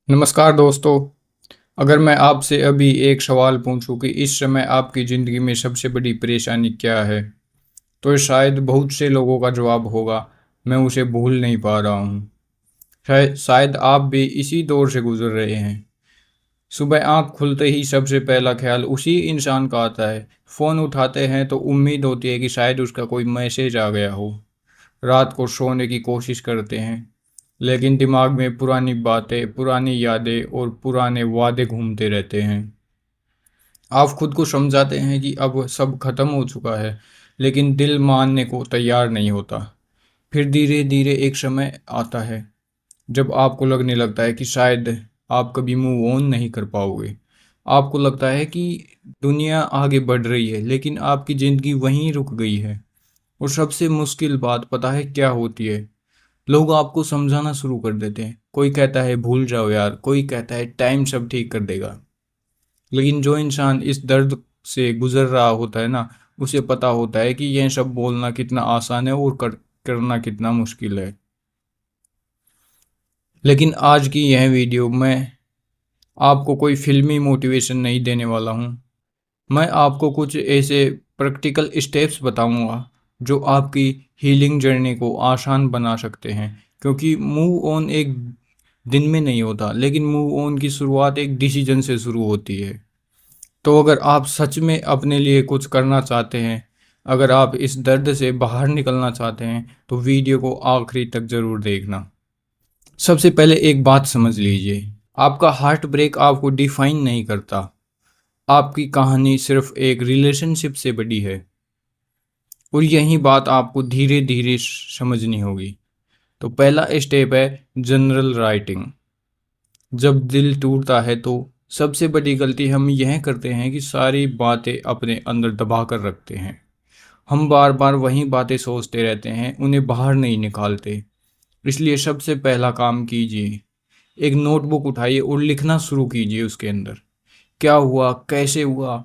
नमस्कार दोस्तों। अगर मैं आपसे अभी एक सवाल पूछूं कि इस समय आपकी ज़िंदगी में सबसे बड़ी परेशानी क्या है, तो शायद बहुत से लोगों का जवाब होगा, मैं उसे भूल नहीं पा रहा हूँ। शायद आप भी इसी दौर से गुजर रहे हैं। सुबह आँख खुलते ही सबसे पहला ख्याल उसी इंसान का आता है। फ़ोन उठाते हैं तो उम्मीद होती है कि शायद उसका कोई मैसेज आ गया हो। रात को सोने की कोशिश करते हैं, लेकिन दिमाग में पुरानी बातें, पुरानी यादें और पुराने वादे घूमते रहते हैं। आप खुद को समझाते हैं कि अब सब खत्म हो चुका है, लेकिन दिल मानने को तैयार नहीं होता। फिर धीरे धीरे एक समय आता है जब आपको लगने लगता है कि शायद आप कभी मूव ऑन नहीं कर पाओगे। आपको लगता है कि दुनिया आगे बढ़ रही है, लेकिन आपकी ज़िंदगी वहीं रुक गई है। और सबसे मुश्किल बात पता है क्या होती है? लोग आपको समझाना शुरू कर देते हैं। कोई कहता है भूल जाओ यार, कोई कहता है टाइम सब ठीक कर देगा। लेकिन जो इंसान इस दर्द से गुजर रहा होता है ना, उसे पता होता है कि यह सब बोलना कितना आसान है और करना कितना मुश्किल है। लेकिन आज की यह वीडियो मैं आपको कोई फिल्मी मोटिवेशन नहीं देने वाला हूँ। मैं आपको कुछ ऐसे प्रैक्टिकल स्टेप्स बताऊंगा जो आपकी हीलिंग जर्नी को आसान बना सकते हैं। क्योंकि मूव ऑन एक दिन में नहीं होता, लेकिन मूव ऑन की शुरुआत एक डिसीजन से शुरू होती है। तो अगर आप सच में अपने लिए कुछ करना चाहते हैं, अगर आप इस दर्द से बाहर निकलना चाहते हैं, तो वीडियो को आखिरी तक ज़रूर देखना। सबसे पहले एक बात समझ लीजिए, आपका हार्ट ब्रेक आपको डिफाइन नहीं करता। आपकी कहानी सिर्फ एक रिलेशनशिप से बड़ी है। और यही बात आपको धीरे धीरे समझनी होगी। तो पहला स्टेप है जनरल राइटिंग। जब दिल टूटता है तो सबसे बड़ी गलती हम यह करते हैं कि सारी बातें अपने अंदर दबा कर रखते हैं। हम बार बार वही बातें सोचते रहते हैं, उन्हें बाहर नहीं निकालते। इसलिए सबसे पहला काम कीजिए, एक नोटबुक उठाइए और लिखना शुरू कीजिए। उसके अंदर क्या हुआ, कैसे हुआ,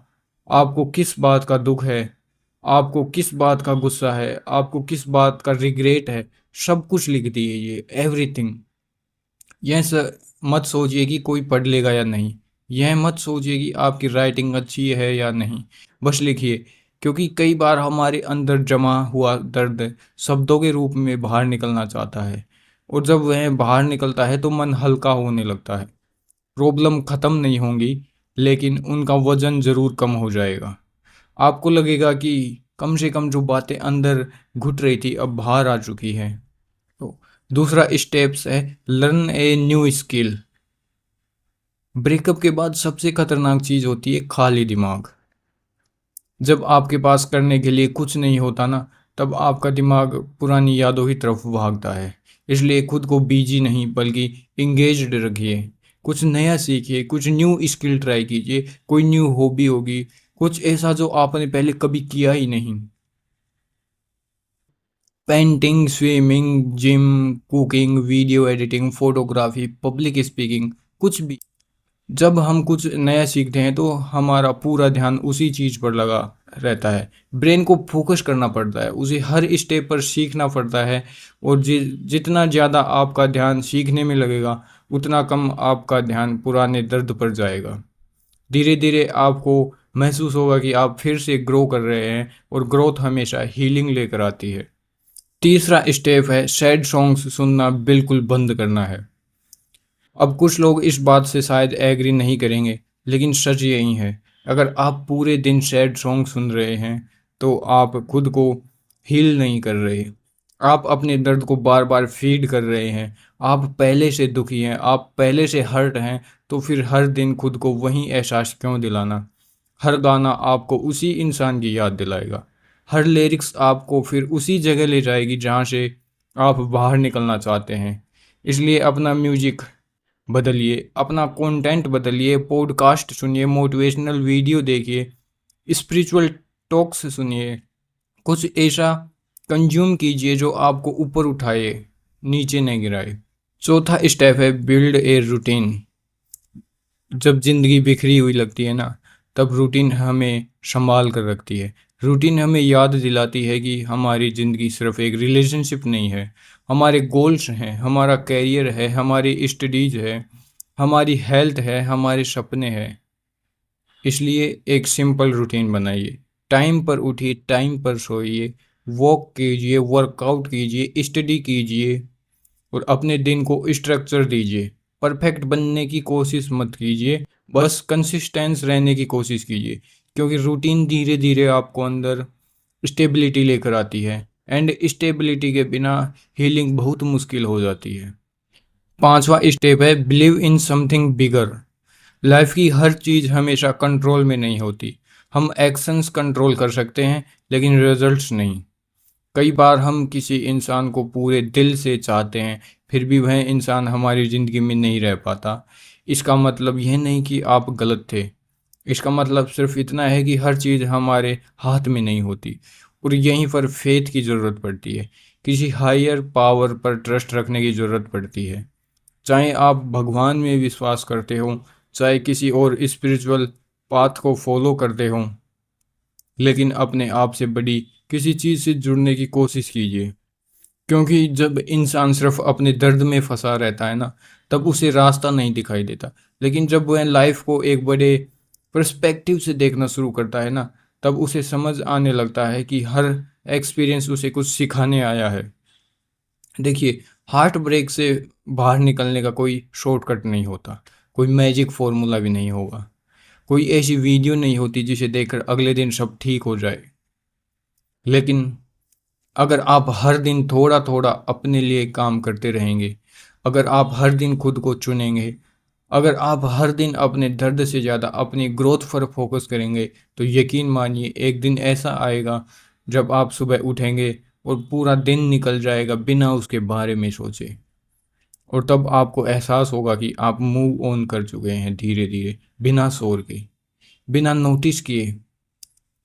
आपको किस बात का दुख है, आपको किस बात का गुस्सा है, आपको किस बात का रिग्रेट है, सब कुछ लिख दीजिए, एवरीथिंग। यह मत सोचिए कि कोई पढ़ लेगा या नहीं। यह मत सोचिए कि आपकी राइटिंग अच्छी है या नहीं। बस लिखिए। क्योंकि कई बार हमारे अंदर जमा हुआ दर्द शब्दों के रूप में बाहर निकलना चाहता है, और जब वह बाहर निकलता है तो मन हल्का होने लगता है। प्रॉब्लम ख़त्म नहीं होंगी, लेकिन उनका वजन ज़रूर कम हो जाएगा। आपको लगेगा कि कम से कम जो बातें अंदर घुट रही थी अब बाहर आ चुकी हैं। तो दूसरा स्टेप्स है learn a new skill. Breakup के बाद सबसे खतरनाक चीज़ होती है खाली दिमाग। जब आपके पास करने के लिए कुछ नहीं होता ना, तब आपका दिमाग पुरानी यादों की तरफ भागता है। इसलिए खुद को बिजी नहीं बल्कि इंगेज्ड रखिए। कुछ नया सीखिए, कुछ न्यू स्किल ट्राई कीजिए। कोई न्यू हॉबी होगी, कुछ ऐसा जो आपने पहले कभी किया ही नहीं। Painting, swimming, gym, cooking, video editing, photography, public speaking, कुछ भी। जब हम कुछ नया सीखते हैं तो हमारा पूरा ध्यान उसी चीज़ पर लगा रहता है। ब्रेन को फोकस करना पड़ता है, उसे हर स्टेप पर सीखना पड़ता है। और जितना ज़्यादा आपका ध्यान सीखने में लगेगा, उतना कम आपका ध्यान पुराने दर्द पर जाएगा। धीरे धीरे आपको महसूस होगा कि आप फिर से ग्रो कर रहे हैं, और ग्रोथ हमेशा हीलिंग लेकर आती है। तीसरा स्टेप है सैड सॉन्ग्स सुनना बिल्कुल बंद करना है। अब कुछ लोग इस बात से शायद एग्री नहीं करेंगे, लेकिन सच यही है। अगर आप पूरे दिन सैड सॉन्ग सुन रहे हैं, तो आप खुद को हील नहीं कर रहे। आप अपने दर्द को बार बार फीड कर रहे हैं। आप पहले से दुखी हैं, आप पहले से हर्ट हैं, तो फिर हर दिन खुद को वही एहसास क्यों दिलाना? हर गाना आपको उसी इंसान की याद दिलाएगा। हर लिरिक्स आपको फिर उसी जगह ले जाएगी जहाँ से आप बाहर निकलना चाहते हैं। इसलिए अपना म्यूजिक बदलिए, अपना कंटेंट बदलिए, पॉडकास्ट सुनिए, मोटिवेशनल वीडियो देखिए, स्पिरिचुअल टॉक्स सुनिए। कुछ ऐसा कंज्यूम कीजिए जो आपको ऊपर उठाए, नीचे नहीं गिराए। चौथा स्टेप है बिल्ड ए रूटीन। जब ज़िंदगी बिखरी हुई लगती है ना, तब रूटीन हमें संभाल कर रखती है। रूटीन हमें याद दिलाती है कि हमारी ज़िंदगी सिर्फ एक रिलेशनशिप नहीं है। हमारे गोल्स हैं, हमारा कैरियर है, हमारी स्टडीज़ है, हमारी हेल्थ है, हमारे सपने हैं। इसलिए एक सिंपल रूटीन बनाइए। टाइम पर उठिए, टाइम पर सोइए, वॉक कीजिए, वर्कआउट कीजिए, स्टडी कीजिए और अपने दिन को स्ट्रक्चर दीजिए। परफेक्ट बनने की कोशिश मत कीजिए, बस कंसिस्टेंस रहने की कोशिश कीजिए, क्योंकि रूटीन धीरे धीरे आपको अंदर स्टेबिलिटी लेकर आती है, एंड स्टेबिलिटी के बिना हीलिंग बहुत मुश्किल हो जाती है। पांचवा स्टेप है believe in something bigger. Life की हर चीज़ हमेशा कंट्रोल में नहीं होती। हम एक्शंस कंट्रोल कर सकते हैं, लेकिन रिजल्ट्स नहीं। कई बार हम किसी इंसान को पूरे दिल से चाहते हैं, फिर भी वह इंसान हमारी ज़िंदगी में नहीं रह पाता। इसका मतलब यह नहीं कि आप गलत थे। इसका मतलब सिर्फ इतना है कि हर चीज़ हमारे हाथ में नहीं होती, और यहीं पर फेथ की ज़रूरत पड़ती है। किसी हायर पावर पर ट्रस्ट रखने की ज़रूरत पड़ती है। चाहे आप भगवान में विश्वास करते हो, चाहे किसी और स्पिरिचुअल पाथ को फॉलो करते हो, लेकिन अपने आप से बड़ी किसी चीज़ से जुड़ने की कोशिश कीजिए। क्योंकि जब इंसान सिर्फ अपने दर्द में फंसा रहता है ना, तब उसे रास्ता नहीं दिखाई देता। लेकिन जब वह लाइफ को एक बड़े पर्सपेक्टिव से देखना शुरू करता है ना, तब उसे समझ आने लगता है कि हर एक्सपीरियंस उसे कुछ सिखाने आया है। देखिए, हार्ट ब्रेक से बाहर निकलने का कोई शॉर्टकट नहीं होता, कोई मैजिक फॉर्मूला भी नहीं होगा, कोई ऐसी वीडियो नहीं होती जिसे देखकर अगले दिन सब ठीक हो जाए। लेकिन अगर आप हर दिन थोड़ा थोड़ा अपने लिए काम करते रहेंगे, अगर आप हर दिन खुद को चुनेंगे, अगर आप हर दिन अपने दर्द से ज़्यादा अपनी ग्रोथ पर फोकस करेंगे, तो यकीन मानिए एक दिन ऐसा आएगा जब आप सुबह उठेंगे और पूरा दिन निकल जाएगा बिना उसके बारे में सोचे। और तब आपको एहसास होगा कि आप मूव ऑन कर चुके हैं धीरे धीरे, बिना शोर के, बिना नोटिस किए।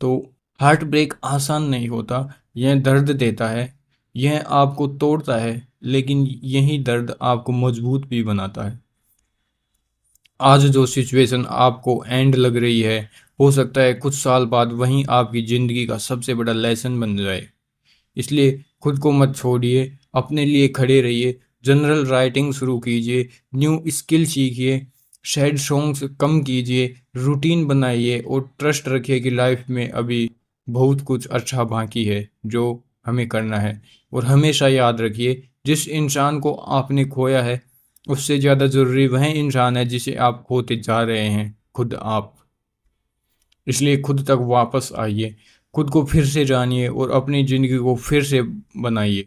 तो हार्ट ब्रेक आसान नहीं होता, यह दर्द देता है, यह आपको तोड़ता है, लेकिन यही दर्द आपको मजबूत भी बनाता है। आज जो सिचुएशन आपको एंड लग रही है, हो सकता है कुछ साल बाद वहीं आपकी ज़िंदगी का सबसे बड़ा लेसन बन जाए। इसलिए खुद को मत छोड़िए, अपने लिए खड़े रहिए, जनरल राइटिंग शुरू कीजिए, न्यू स्किल सीखिए, सैड सॉन्ग्स कम कीजिए, रूटीन बनाइए और ट्रस्ट रखिए कि लाइफ में अभी बहुत कुछ अच्छा बाकी है जो हमें करना है। और हमेशा याद रखिए, जिस इंसान को आपने खोया है, उससे ज़्यादा ज़रूरी वह इंसान है जिसे आप खोते जा रहे हैं, खुद आप। इसलिए खुद तक वापस आइए, खुद को फिर से जानिए और अपनी ज़िंदगी को फिर से बनाइए।